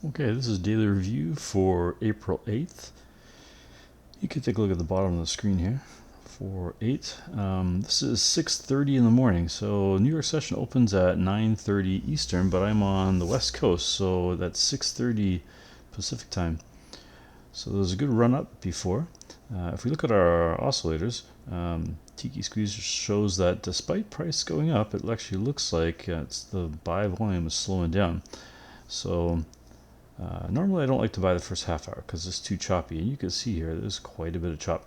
Okay, this is daily review for April 8th. You can take a look at the bottom of the screen here for 8. This is 6:30 in the morning, so New York session opens at 9:30 Eastern, but I'm on the West Coast, so that's 6:30 Pacific time. So there's a good run up before. If we look at our oscillators, Tiki Squeeze shows that despite price going up, it actually looks like it's the buy volume is slowing down. So normally I don't like to buy the first half hour because it's too choppy, and you can see here there's quite a bit of chop.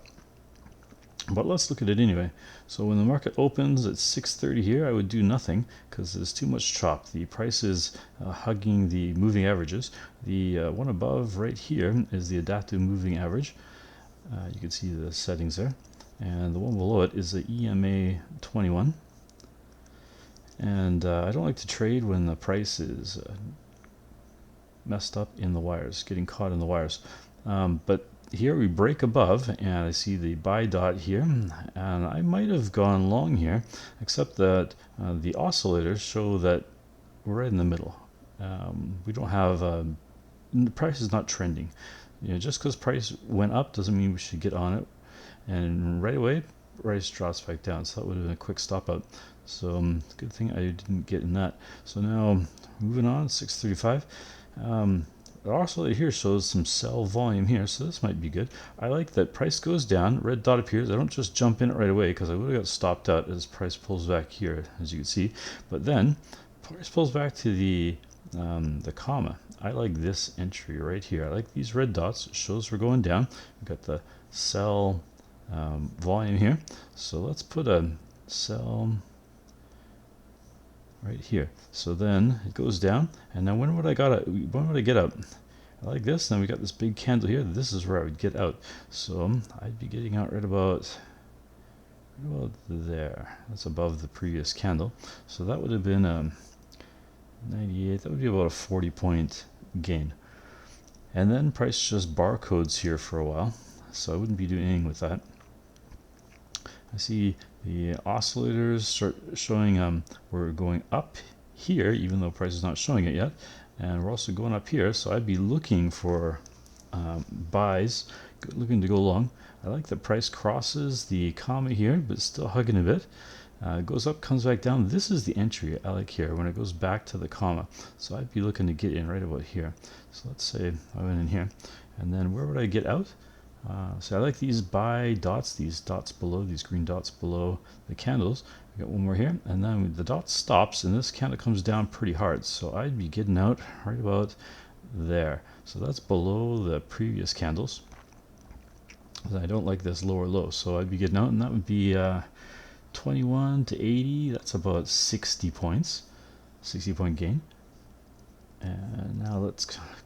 But let's look at it anyway. So when the market opens at 6:30 here, I would do nothing because there's too much chop. The price is hugging the moving averages. The one above right here is the adaptive moving average. You can see the settings there. And the one below it is the EMA 21. And I don't like to trade when the price is messed up in the wires, getting caught in the wires. But here we break above, and I see the buy dot here, and I might have gone long here, except that the oscillators show that we're right in the middle. We don't have, the price is not trending. Just because price went up doesn't mean we should get on it. And right away, price drops back down, so that would have been a quick stop out. So good thing I didn't get in that. So now moving on, 6:35. The oscillator here shows some sell volume here, so this might be good. I like that price goes down, red dot appears. I don't just jump in it right away because I would have got stopped out as price pulls back here, as you can see. But then price pulls back to the comma. I like this entry right here. I like these red dots. It shows we're going down. We've got the sell volume here. So let's put a sell right here. So then it goes down, and now when would I get out? I like this. Then we got this big candle here. This is where I would get out. So I'd be getting out right about there. That's above the previous candle. So that would have been 98. That would be about a 40-point gain. And then price just barcodes here for a while, so I wouldn't be doing anything with that. I see the oscillators start showing we're going up here, even though price is not showing it yet, and we're also going up here, so I'd be looking for buys, looking to go long. I like the price crosses the comma here, but still hugging a bit. Goes up, comes back down. This is the entry I like here when it goes back to the comma, so I'd be looking to get in right about here. So let's say I went in here, and then where would I get out? So I like these buy dots, these dots below, these green dots below the candles. We got one more here, and then the dot stops, and this candle comes down pretty hard. So I'd be getting out right about there. So that's below the previous candles. I don't like this lower low, so I'd be getting out, and that would be 21 to 80. That's about 60 points, 60-point gain. And now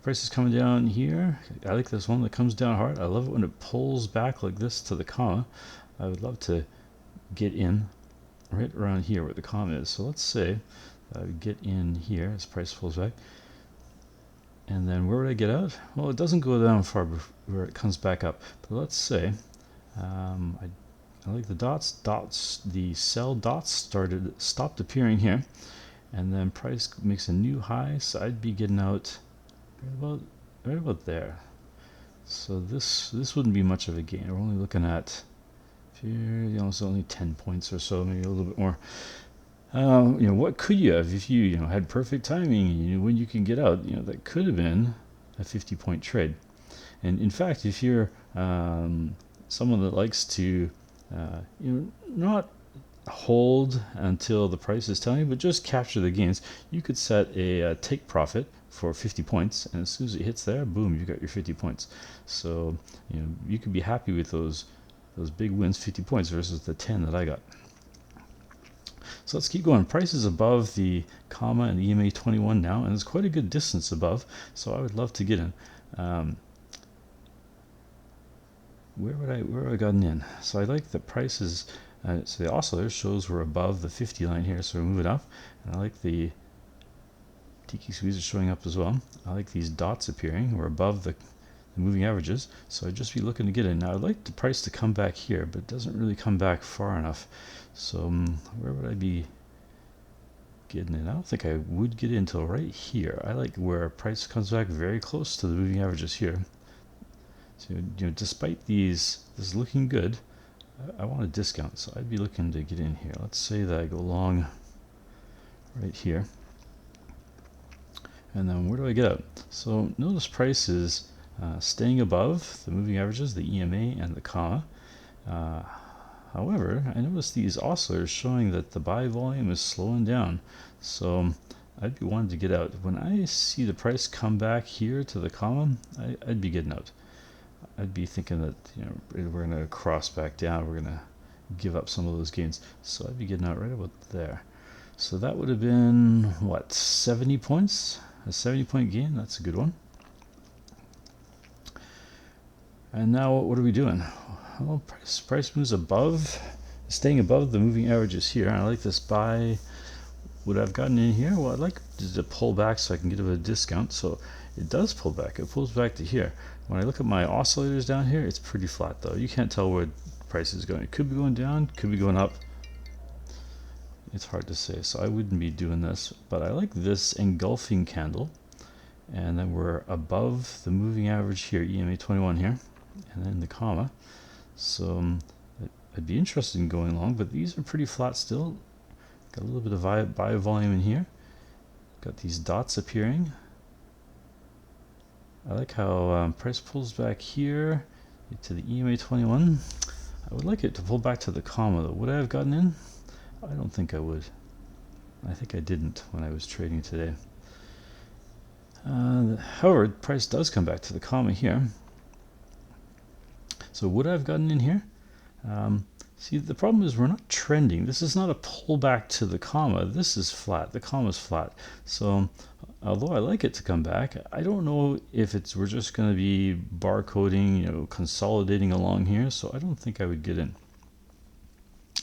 price is coming down here. I like this one that comes down hard. I love it when it pulls back like this to the comma. I would love to get in right around here where the comma is. So let's say I would get in here as price pulls back. And then where would I get out? Well, it doesn't go down far where it comes back up. But let's say I like the dots. The sell dots stopped appearing here. And then price makes a new high, so I'd be getting out right about there. So this wouldn't be much of a gain. We're only looking at it's only 10 points or so, maybe a little bit more. What could you have if you had perfect timing? When you can get out, that could have been a 50-point trade. And in fact, if you're someone that likes to not hold until the price is telling you, but just capture the gains, you could set a take profit for 50 points, and as soon as it hits there, boom, you got your 50 points. So you could be happy with those big wins, 50 points versus the 10 that I got. So let's keep going. Price is above the comma and the EMA 21 now, and it's quite a good distance above, so I would love to get in. Where would I gotten in? So I like the prices. So the oscillator shows we're above the 50 line here, so we're moving up. And I like the Tiki Squeeze is showing up as well. I like these dots appearing. We're above the moving averages, so I'd just be looking to get in. Now I'd like the price to come back here, but it doesn't really come back far enough. So where would I be getting in. I don't think I would get in until right here. I like where price comes back very close to the moving averages here. So, despite this looking good, I want a discount, so I'd be looking to get in here. Let's say that I go long right here. And then where do I get out? So notice price is staying above the moving averages, the EMA and the comma. However, I notice these oscillators showing that the buy volume is slowing down. So I'd be wanting to get out. When I see the price come back here to the comma, I'd be getting out. I'd be thinking that we're going to cross back down. We're going to give up some of those gains. So I'd be getting out right about there. So that would have been, what, 70 points? A 70-point gain, that's a good one. And now what are we doing? Well, price moves above, staying above the moving averages here. I like this buy. Would I've gotten in here? Well, I'd like to pull back so I can get a discount. So it does pull back. It pulls back to here. When I look at my oscillators down here, it's pretty flat though. You can't tell where price is going. It could be going down, could be going up. It's hard to say, so I wouldn't be doing this, but I like this engulfing candle, and then we're above the moving average here, EMA 21 here, and then the comma. So I'd be interested in going long, but these are pretty flat still. Got a little bit of buy volume in here. Got these dots appearing. I like how price pulls back here to the EMA 21. I would like it to pull back to the comma though. Would I have gotten in? I don't think I would. I think I didn't when I was trading today. However, price does come back to the comma here. So would I have gotten in here? See, the problem is we're not trending. This is not a pullback to the comma. This is flat. The comma is flat. So although I like it to come back, I don't know if we're just going to be barcoding, consolidating along here. So I don't think I would get in.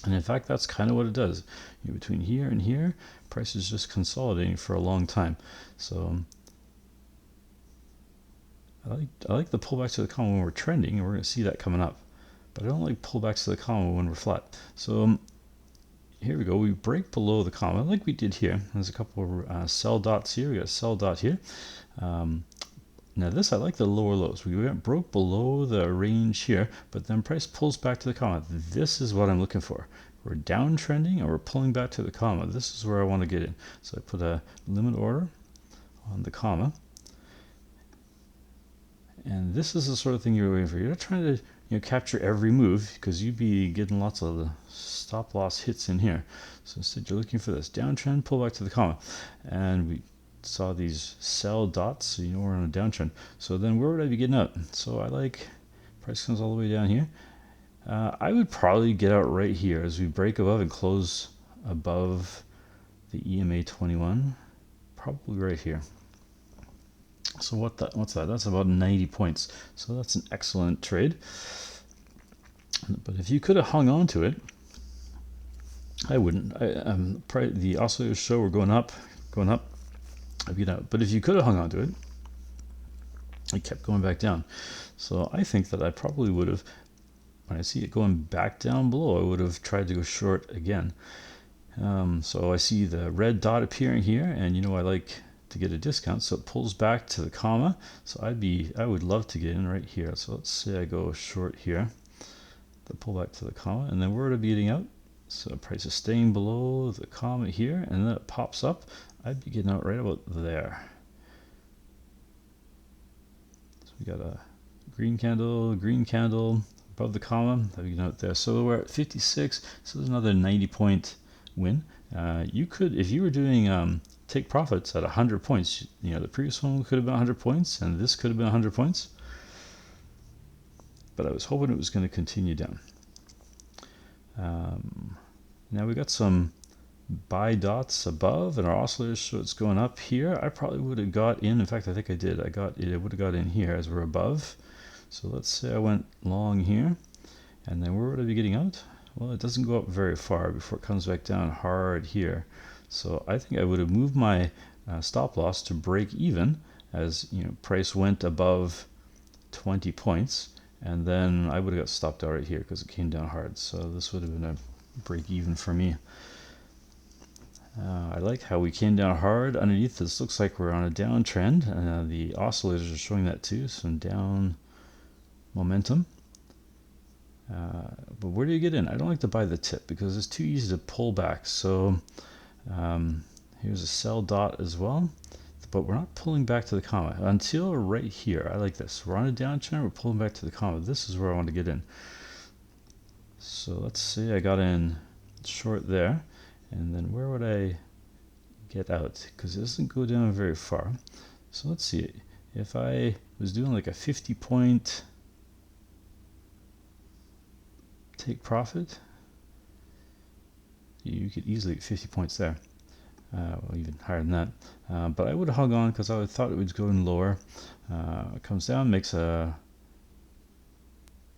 And in fact, that's kind of what it does. Between here and here, price is just consolidating for a long time. So I like the pullback to the comma when we're trending, and we're going to see that coming up. But I don't like pullbacks to the comma when we're flat. So here we go. We break below the comma like we did here. There's a couple of sell dots here. We got a sell dot here. Now this, I like the lower lows. We broke below the range here, but then price pulls back to the comma. This is what I'm looking for. We're downtrending and we're pulling back to the comma. This is where I want to get in. So I put a limit order on the comma. And this is the sort of thing you're waiting for. You're not trying to capture every move, because you'd be getting lots of the stop loss hits in here. So instead you're looking for this downtrend, pull back to the comma. And we saw these sell dots, so we're on a downtrend. So then where would I be getting out? So I like price comes all the way down here. I would probably get out right here as we break above and close above the EMA 21, probably right here. So what's that? That's about 90 points. So that's an excellent trade. But if you could have hung on to it, I wouldn't. The oscillators show we're going up. But if you could have hung on to it, it kept going back down. So I think that I probably would have, when I see it going back down below, I would have tried to go short again. So I see the red dot appearing here, and I like to get a discount, so it pulls back to the comma. So I would love to get in right here. So let's say I go short here, the pull back to the comma, and then where would I be getting out? So price is staying below the comma here, and then it pops up. I'd be getting out right about there. So we got a green candle above the comma. I'd be getting out there. So we're at 56. So there's another 90-point win. You could, if you were doing take profits at 100 points. The previous one could have been 100 points, and this could have been 100 points. But I was hoping it was going to continue down. Now we got some buy dots above, and our oscillators show it's going up here. I probably would have got in. In fact, I think I did. I would have got in here as we're above. So let's say I went long here, and then where would I be getting out? Well, it doesn't go up very far before it comes back down hard here. So I think I would have moved my stop loss to break even as price went above 20 points, and then I would have got stopped out right here because it came down hard. So this would have been a break even for me. I like how we came down hard underneath. This looks like we're on a downtrend. The oscillators are showing that too, some down momentum. But where do you get in? I don't like to buy the tip because it's too easy to pull back. So here's a sell dot as well, but we're not pulling back to the comma until right here. I like this. We're on a downtrend, we're pulling back to the comma. This is where I want to get in. So let's say I got in short there, and then where would I get out? Because it doesn't go down very far. So let's see, if I was doing like a 50-point take profit, you could easily get 50 points there, well, even higher than that. But I would have hung on because I thought it was going lower. It comes down, makes a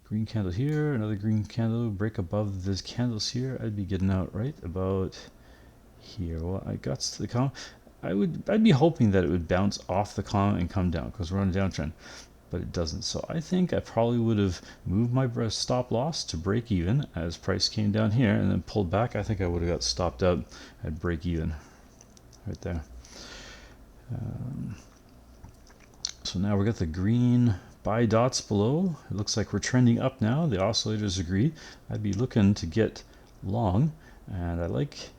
green candle here, another green candle, break above these candles here. I'd be getting out right about here. Well, I got to the comma. I'd be hoping that it would bounce off the comma and come down because we're on a downtrend, but it doesn't. So I think I probably would have moved my stop loss to break even as price came down here and then pulled back. I think I would have got stopped out at break even right there. So now we got the green buy dots below. It looks like we're trending up now. The oscillators agree. I'd be looking to get long, and I like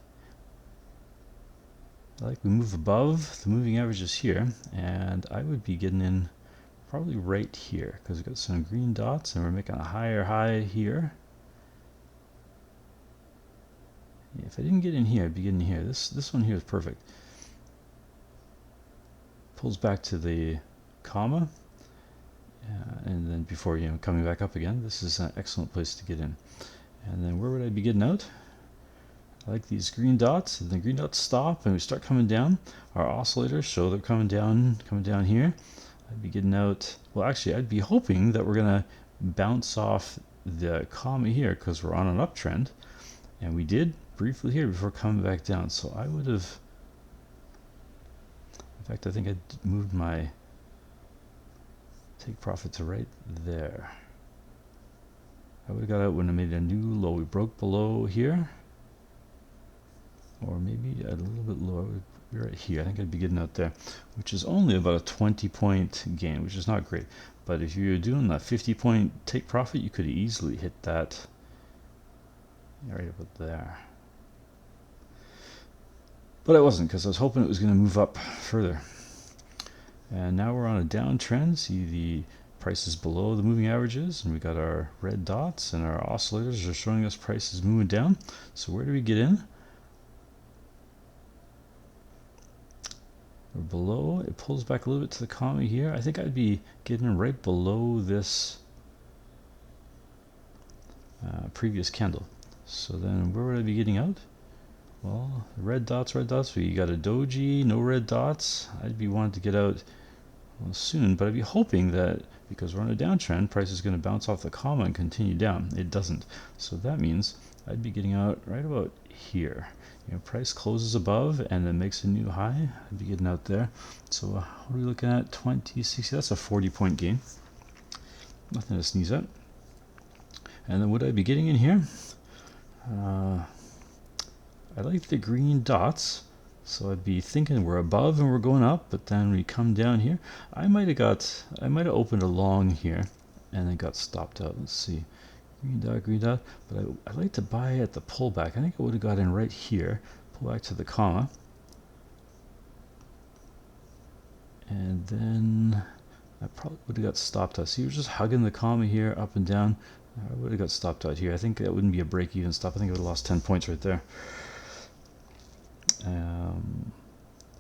we move above the moving averages here, and I would be getting in probably right here because we've got some green dots and we're making a higher high here. If I didn't get in here, I'd be getting here. This one here is perfect. Pulls back to the comma, and then before coming back up again. This is an excellent place to get in. And then where would I be getting out? I like these green dots, and the green dots stop and we start coming down. Our oscillators show they're coming down here. I'd be getting out. Well, actually, I'd be hoping that we're gonna bounce off the comma here because we're on an uptrend, and we did briefly here before coming back down. So I would have, in fact, I think I moved my take profit to right there. I would have got out when I made a new low. We broke below here, or maybe a little bit lower. We're right here. I think I'd be getting out there, which is only about a 20-point gain, which is not great. But if you're doing a 50-point take profit, you could easily hit that right about there. But I wasn't, because I was hoping it was going to move up further. And now we're on a downtrend. See the prices below the moving averages, and we got our red dots, and our oscillators are showing us prices moving down. So where do we get in? We're below. It pulls back a little bit to the comma here. I think I'd be getting right below this previous candle. So then where would I be getting out? Well, red dots. We got a doji, no red dots. I'd be wanting to get out soon, but I'd be hoping that because we're on a downtrend, price is going to bounce off the comma and continue down. It doesn't. So that means I'd be getting out right about here. Price closes above and then makes a new high. I'd be getting out there. So what are we looking at? 2060. That's a 40-point gain. Nothing to sneeze at. And then would I be getting in here? I like the green dots. So I'd be thinking we're above and we're going up, but then we come down here. I might have opened a long here and then got stopped out. Let's see. Green dot, but I like to buy at the pullback. I think I would have got in right here, pull back to the comma, and then I probably would have got stopped out. See, you're just hugging the comma here, up and down. I would have got stopped out here. I think that wouldn't be a break-even stop. I think I would have lost 10 points right there.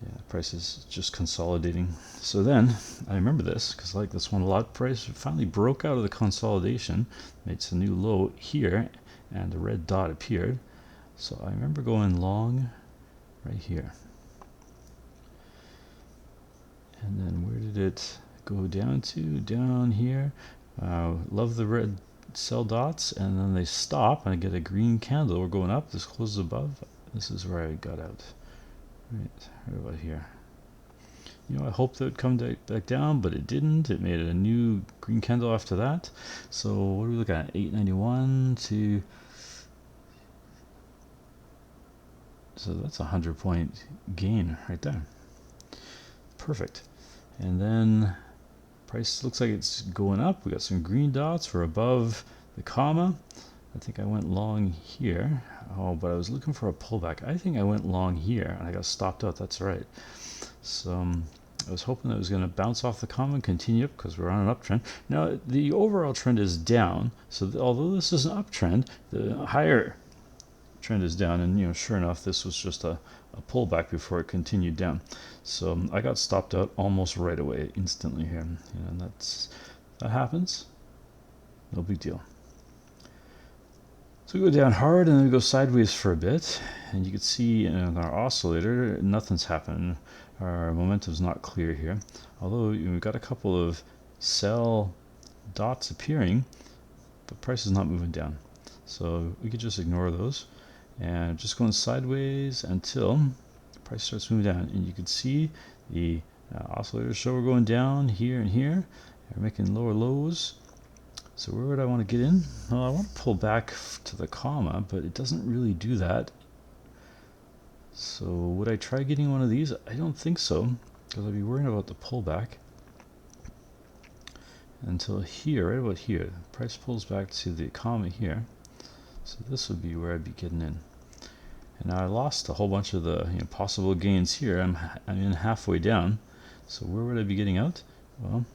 Yeah, price is just consolidating. So then I remember this because I like this one a lot. Price finally broke out of the consolidation, made some new low here, and the red dot appeared. So I remember going long right here. And then where did it go down to? Down here. Love the red sell dots, and then they stop and I get a green candle. We're going up. This closes above. This is where I got out. Right about here. I hoped that it would come back down, but it didn't. It made a new green candle after that. So what do we look at? 891 to So that's a 100-point gain right there. Perfect. And then price looks like it's going up. We got some green dots. We're above the comma. I think I went long here. Oh, but I was looking for a pullback. I think I went long here and I got stopped out. That's right. So I was hoping that it was going to bounce off the comma and continue up because we're on an uptrend. Now the overall trend is down. So although this is an uptrend, the higher trend is down, and sure enough, this was just a pullback before it continued down. So I got stopped out almost right away, instantly here, and that happens. No big deal. So we go down hard and then we go sideways for a bit, and you can see in our oscillator nothing's happened. Our momentum's not clear here, although we've got a couple of sell dots appearing, but price is not moving down. So we could just ignore those and just going sideways until the price starts moving down. And you can see the oscillators show we're going down here and here, and we're making lower lows. So where would I want to get in? Well, I want to pull back to the comma, but it doesn't really do that. So would I try getting one of these? I don't think so, because I'd be worrying about the pullback. Until here, right about here, the price pulls back to the comma here. So this would be where I'd be getting in. And now I lost a whole bunch of the possible gains here. I'm in halfway down. So where would I be getting out? Well,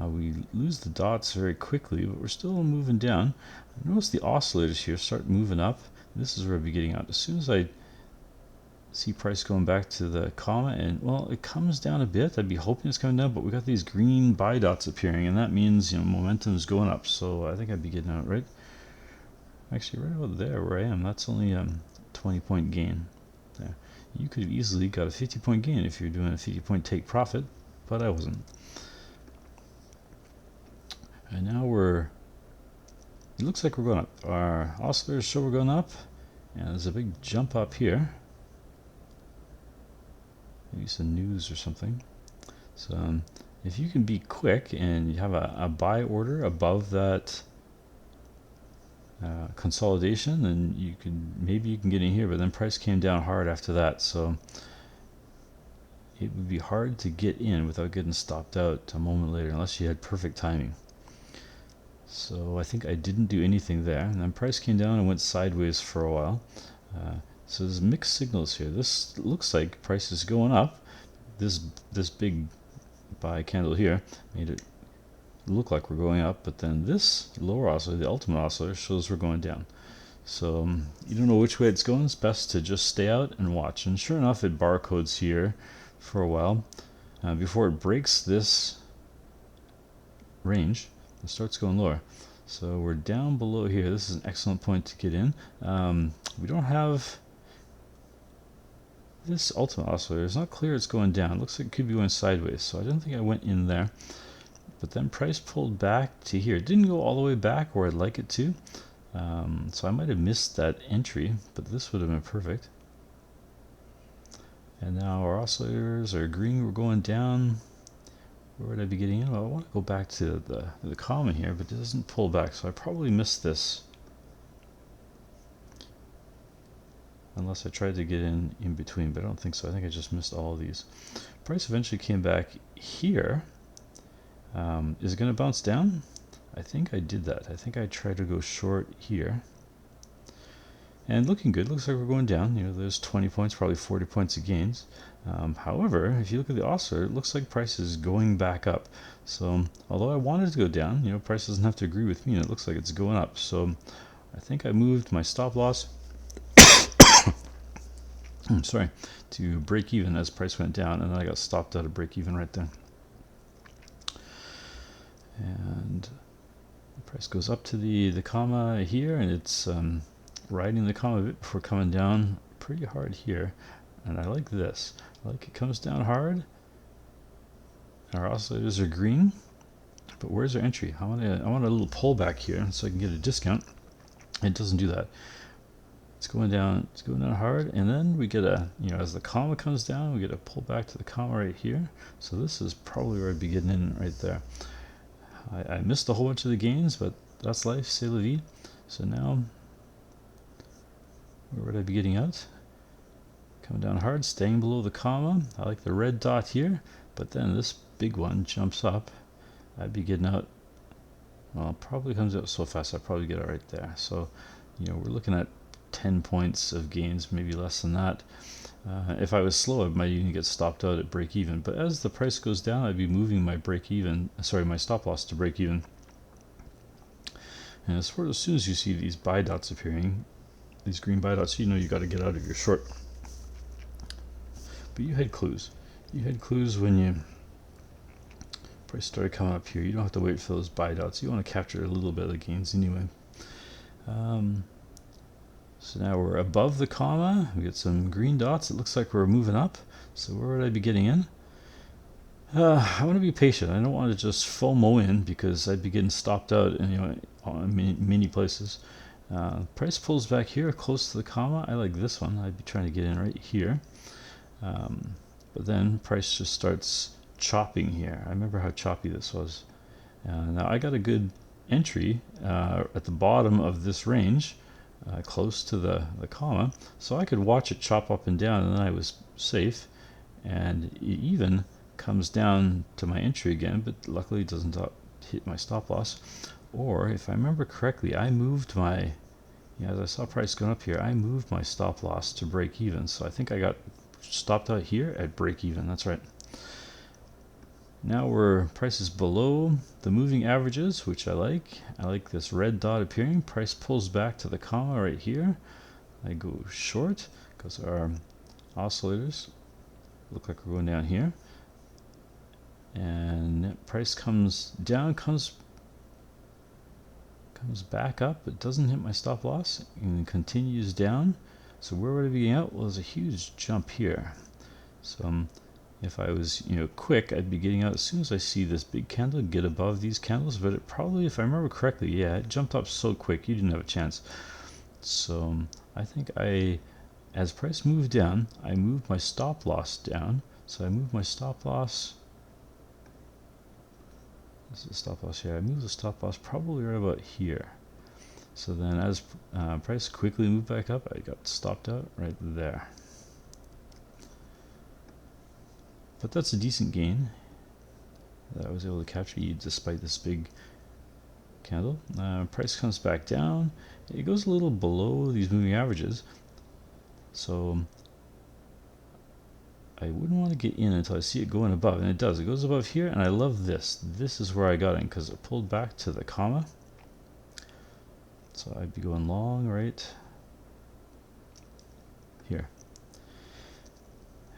we lose the dots very quickly, but we're still moving down. Notice the oscillators here start moving up. This is where I'd be getting out. As soon as I see price going back to the comma, and well, it comes down a bit. I'd be hoping it's coming down, but we got these green buy dots appearing, and that means momentum is going up. So I think I'd be getting out right. Actually, right about there where I am. That's only 20-point gain. There. You could have easily got a 50-point gain if you're doing a 50-point take profit, but I wasn't. And now it looks like we're going up. Our oscillators show we're going up, and there's a big jump up here. Maybe some news or something. So if you can be quick and you have a buy order above that consolidation, then maybe you can get in here, but then price came down hard after that. So it would be hard to get in without getting stopped out a moment later, unless you had perfect timing. So I think I didn't do anything there, and then price came down and went sideways for a while. So there's mixed signals here. This looks like price is going up. This big buy candle here made it look like we're going up, but then this lower oscillator, the ultimate oscillator, shows we're going down. So you don't know which way it's going. It's best to just stay out and watch. And sure enough, it barcodes here for a while before it breaks this range. It starts going lower. So we're down below here. This is an excellent point to get in. We don't have this ultimate oscillator. It's not clear it's going down. It looks like it could be going sideways. So I don't think I went in there. But then price pulled back to here. It didn't go all the way back where I'd like it to. So I might have missed that entry, but this would have been perfect. And now our oscillators are green. We're going down. Where would I be getting in? Well, I want to go back to the comma here, but it doesn't pull back, so I probably missed this. Unless I tried to get in between, but I don't think so. I think I just missed all of these. Price eventually came back here. Is it going to bounce down? I think I did that. I think I tried to go short here. And looking good. Looks like we're going down. There's 20 points, probably 40 points of gains. However, if you look at the oscillator, it looks like price is going back up. So although I wanted to go down, price doesn't have to agree with me, and it looks like it's going up. So I think I moved my stop loss sorry, to break even as price went down, and then I got stopped out of break even right there. And the price goes up to the comma here, and it's riding the comma a bit before coming down pretty hard here. And I like this. I like it comes down hard. Our oscillators are green, but where's our entry? I want a little pullback here so I can get a discount. It doesn't do that. It's going down hard, and then we get as the comma comes down, we get a pullback to the comma right here. So this is probably where I'd be getting in right there. I missed a whole bunch of the gains, but that's life, c'est la vie. So now, where would I be getting out? Coming down hard, staying below the comma. I like the red dot here, but then this big one jumps up. I'd be getting out, well, it probably comes out so fast I'd probably get it right there. So, we're looking at 10 points of gains, maybe less than that. If I was slow, I might even get stopped out at break even. But as the price goes down, I'd be moving my my stop loss to break even. And as soon as you see these buy dots appearing, these green buy dots, you got to get out of your short. But you had clues. You had clues when you price started coming up here. You don't have to wait for those buy dots. You want to capture a little bit of the gains anyway. So now we're above the comma. We get some green dots. It looks like we're moving up. So where would I be getting in? I want to be patient. I don't want to just FOMO in because I'd be getting stopped out in, on many places. Price pulls back here close to the comma. I like this one. I'd be trying to get in right here. But then price just starts chopping here. I remember how choppy this was. Now I got a good entry at the bottom of this range. Close to the comma, so I could watch it chop up and down, and then I was safe. And it even comes down to my entry again, but luckily it doesn't hit my stop loss. Or if I remember correctly, I moved my, as I saw price going up here, I moved my stop loss to break even. So I think I got stopped out here at break even. That's right. Now price is below the moving averages, which I like. I like this red dot appearing. Price pulls back to the comma right here. I go short because our oscillators look like we're going down here. And price comes down, comes back up. It doesn't hit my stop loss and continues down. So where would I be out? Well, there's a huge jump here. So if I was, quick, I'd be getting out as soon as I see this big candle, get above these candles. But it probably, if I remember correctly, yeah, it jumped up so quick, you didn't have a chance. So I think as price moved down, I moved my stop loss down. So I moved my stop loss. This is the stop loss here. I moved the stop loss probably right about here. So then as price quickly moved back up, I got stopped out right there. But that's a decent gain that I was able to capture despite this big candle. Price comes back down. It goes a little below these moving averages. So I wouldn't want to get in until I see it going above. And it does. It goes above here. And I love this. This is where I got in because it pulled back to the comma. So I'd be going long right here.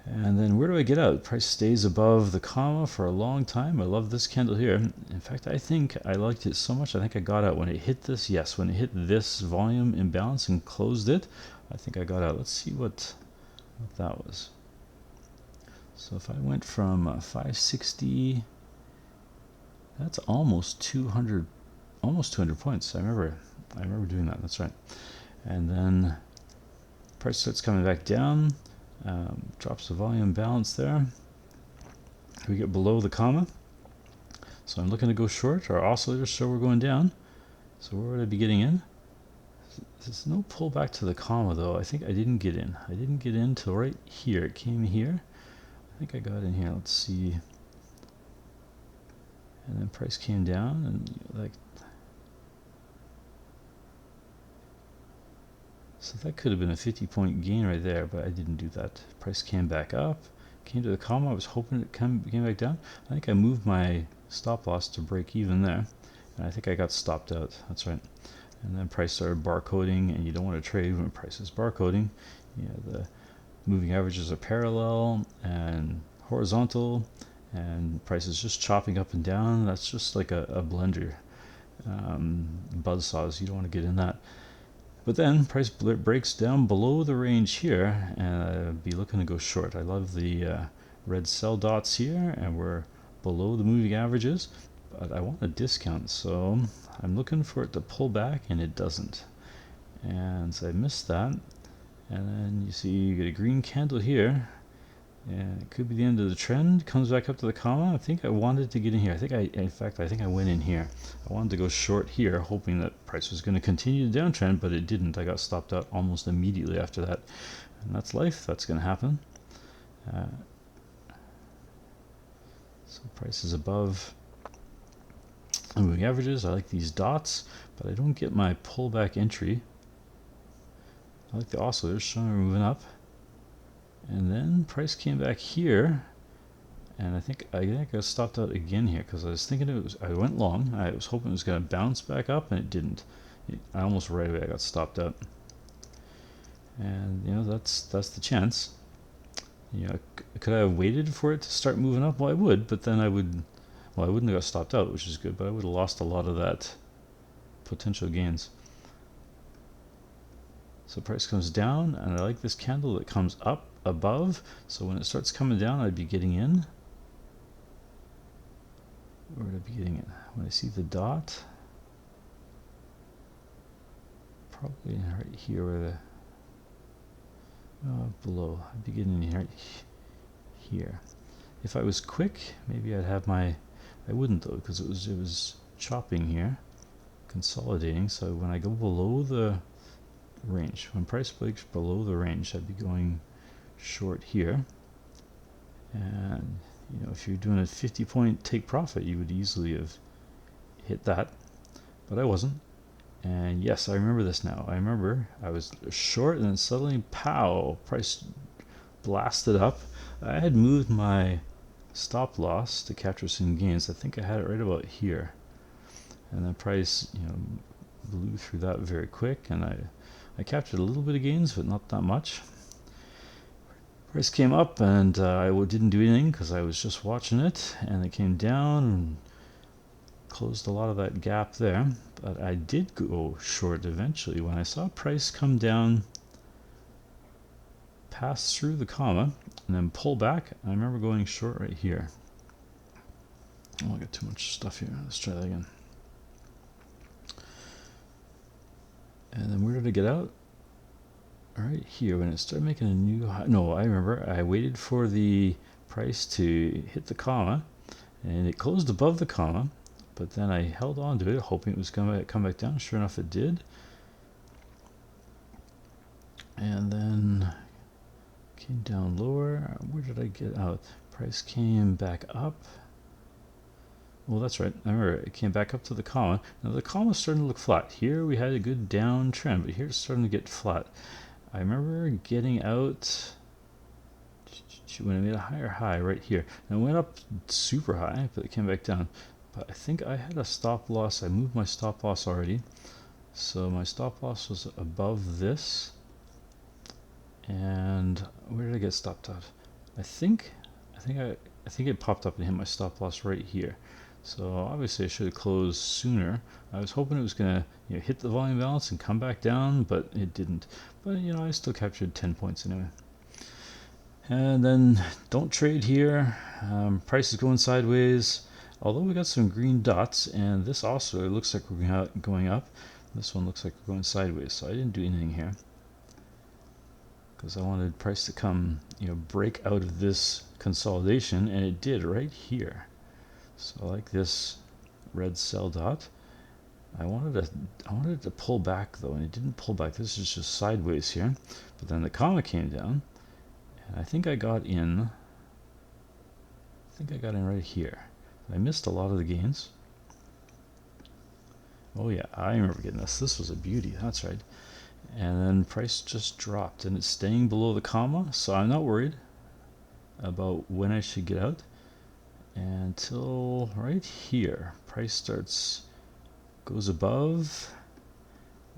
And then where do I get out? Price stays above the comma for a long time. I love this candle here. In fact, I think I liked it so much, I think I got out when it hit this. Yes, when it hit this volume imbalance and closed it, I think I got out. Let's see what that was. So if I went from 560, that's almost 200 points. I remember doing that. That's right. And then price starts coming back down. Drops the volume balance there. We get below the comma. So I'm looking to go short. Our oscillators show we're going down. So where would I be getting in? There's no pullback to the comma though. I think I didn't get in. I didn't get in till right here. It came here. I think I got in here. Let's see. And then price came down and so that could have been a 50-point gain right there, but I didn't do that. Price came back up, came to the comma. I was hoping it came back down. I think I moved my stop loss to break even there, and I think I got stopped out. That's right. And then price started barcoding, and you don't want to trade when price is barcoding. The moving averages are parallel and horizontal, and price is just chopping up and down. That's just like a blender. Buzzsaws, you don't want to get in that. But then price breaks down below the range here, and I'd be looking to go short. I love the red sell dots here, and we're below the moving averages, but I want a discount, so I'm looking for it to pull back, and it doesn't. And so I missed that. And then you see you get a green candle here, and it could be the end of the trend. Comes back up to the comma. I think I wanted to get in here. In fact I think I went in here. I wanted to go short here, hoping that price was going to continue the downtrend, but it didn't. I got stopped out almost immediately after that. and that's life. That's going to happen. So price is above moving averages. I like these dots, but I don't get my pullback entry. I like the oscillators showing we're moving up, and then price came back here, and I think I got stopped out again here because I was thinking I went long. I was hoping it was going to bounce back up, and it didn't. I almost right away I got stopped out, and that's the chance. Could I have waited for it to start moving up? Well, I would, but then I wouldn't have got stopped out, which is good, but I would have lost a lot of that potential gains. So price comes down, and I like this candle that comes up above. So when it starts coming down, I'd be getting in. Where would I be getting in? When I see the dot, probably right here where the below. I'd be getting in right here. If I was quick, maybe I'd have I wouldn't though, because it was chopping here, consolidating. So when I go below the range, when price breaks below the range, I'd be going short here. And if you're doing a 50-point take profit, you would easily have hit that, but I wasn't. And yes, I remember this now. I remember I was short, and then suddenly, pow, price blasted up. I had moved my stop loss to capture some gains. I think I had it right about here, and then price blew through that very quick, and I captured a little bit of gains, but not that much. Price came up, and I didn't do anything because I was just watching it, and it came down and closed a lot of that gap there. But I did go short eventually when I saw price come down, pass through the comma, and then pull back. I remember going short right here. Oh, I got too much stuff here. Let's try that again. And then where did I get out? Right here, when it started making a new high. No, I remember I waited for the price to hit the comma, and it closed above the comma, but then I held on to it hoping it was going to come back down. Sure enough, it did. And then came down lower. Where did I get out? Price came back up. Well, that's right. I remember it came back up to the comma. Now the comma's starting to look flat. Here we had a good downtrend, but here it's starting to get flat. I remember getting out when I made a higher high right here. And it went up super high, but it came back down. But I think I had a stop loss. I moved my stop loss already. So my stop loss was above this. And where did I get stopped out? I think it popped up and hit my stop loss right here. So obviously I should have closed sooner. I was hoping it was gonna hit the volume balance and come back down, but it didn't. But I still captured 10 points anyway. And then don't trade here. Price is going sideways. Although we got some green dots, and this also looks like we're going up. This one looks like we're going sideways. So I didn't do anything here because I wanted price to come, break out of this consolidation, and it did right here. So I like this red sell dot. I wanted it to pull back though, and it didn't pull back. This is just sideways here. But then the comma came down, and I think I got in. Right here. I missed a lot of the gains. Oh yeah, I remember getting this. This was a beauty. That's right. And then price just dropped, and it's staying below the comma, so I'm not worried about when I should get out until right here. Price goes above,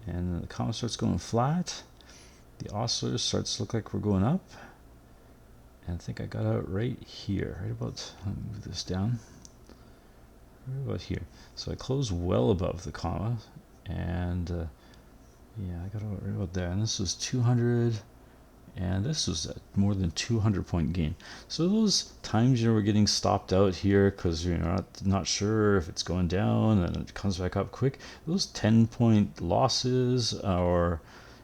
and the comma starts going flat. The oscillator starts to look like we're going up, and I think I got out right here, right about, let me move this down, right about here. So I closed well above the comma, and yeah, I got out right about there, and this was 200, and this was a more than 200 point gain. So those times we're getting stopped out here because you're not sure if it's going down and it comes back up quick, those 10-point losses, or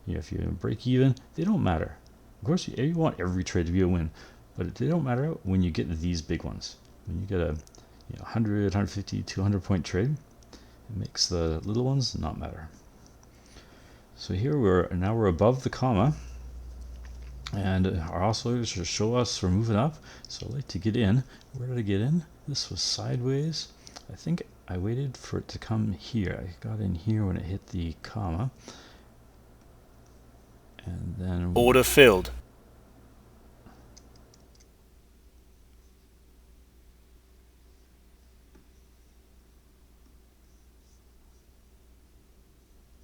if you break even, they don't matter. Of course, you want every trade to be a win, but they don't matter when you get these big ones. When you get a 100, 150, 200 point trade, it makes the little ones not matter. So here we're above the comma, And our oscillators just show us we're moving up. So I like to get in. Where did I get in? This was sideways. I think I waited for it to come here. I got in here when it hit the comma. And then order filled.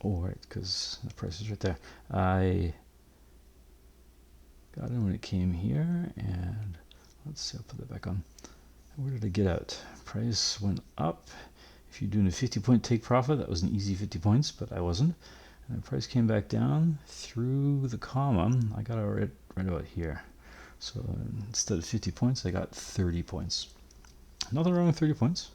Oh, right, because the price is right there. I got in when it came here, and let's see, I'll put that back on. Where did I get out? Price went up. If you're doing a 50-point take profit, that was an easy 50 points, but I wasn't. And the price came back down through the comma. I got it right about here. So instead of 50 points, I got 30 points. Nothing wrong with 30 points.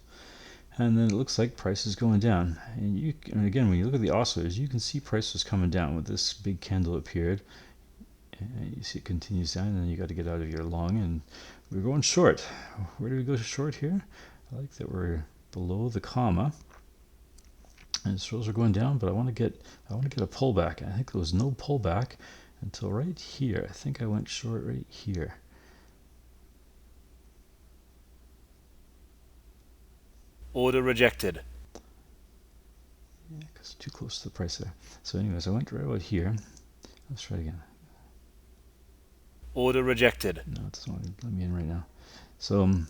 And then it looks like price is going down. And again, when you look at the oscillators, you can see price was coming down when this big candle appeared. And you see it continues down, and then you got to get out of your long, and we're going short. Where do we go to short here? I like that we're below the comma, and it shows we're going down, but I want to get a pullback. And I think there was no pullback until right here. I think I went short right here. Order rejected. Yeah, because too close to the price there. So anyways, I went right about here. Let's try it again. Order rejected. No, it doesn't want to let me in right now. So, and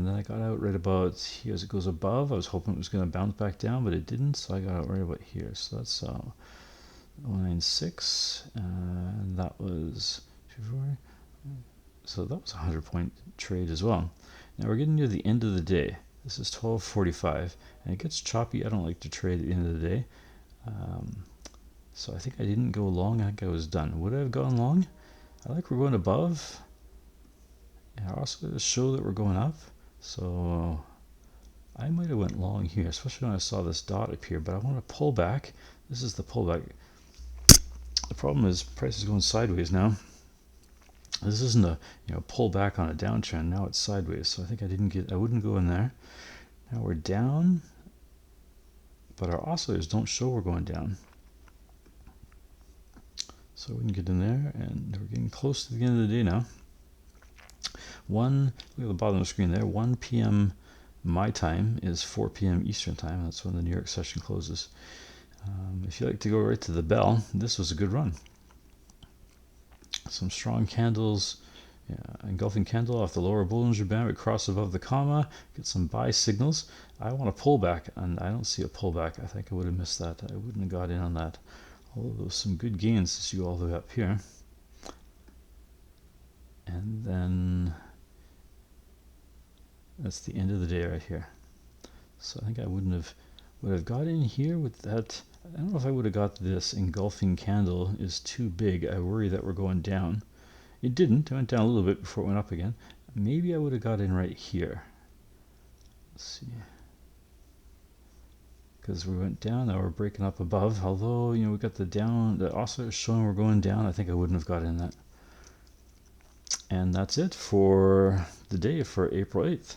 then I got out right about here as it goes above. I was hoping it was going to bounce back down, but it didn't, so I got out right about here. So that's 196, and that was February. So that was a 100-point trade as well. Now we're getting near the end of the day. This is 12:45, and it gets choppy. I don't like to trade at the end of the day. So I think I didn't go long. I think I was done. Would I have gone long? I like we're going above. And also to show that we're going up. So I might have went long here, especially when I saw this dot appear, but I want to pull back. This is the pullback. The problem is price is going sideways now. This isn't a pull back on a downtrend. Now it's sideways, so I think I wouldn't go in there. Now we're down, but our oscillators don't show we're going down. So we can get in there, and we're getting close to the end of the day now. Look at the bottom of the screen there. 1 p.m. my time is 4 p.m. Eastern time. That's when the New York session closes. If you like to go right to the bell, this was a good run. Some strong candles, engulfing candle off the lower Bollinger Band. We cross above the comma, get some buy signals. I want a pullback, and I don't see a pullback. I think I would have missed that. I wouldn't have got in on that. Although there was some good gains to see all the way up here. And then that's the end of the day right here. So I think I would have got in here with that. I don't know if I would have got this engulfing candle is too big. I worry that we're going down. It didn't. It went down a little bit before it went up again. Maybe I would have got in right here. Let's see. Because we went down, now we're breaking up above. Although, we got the oscillator showing we're going down. I think I wouldn't have got in that. And that's it for the day for April 8th.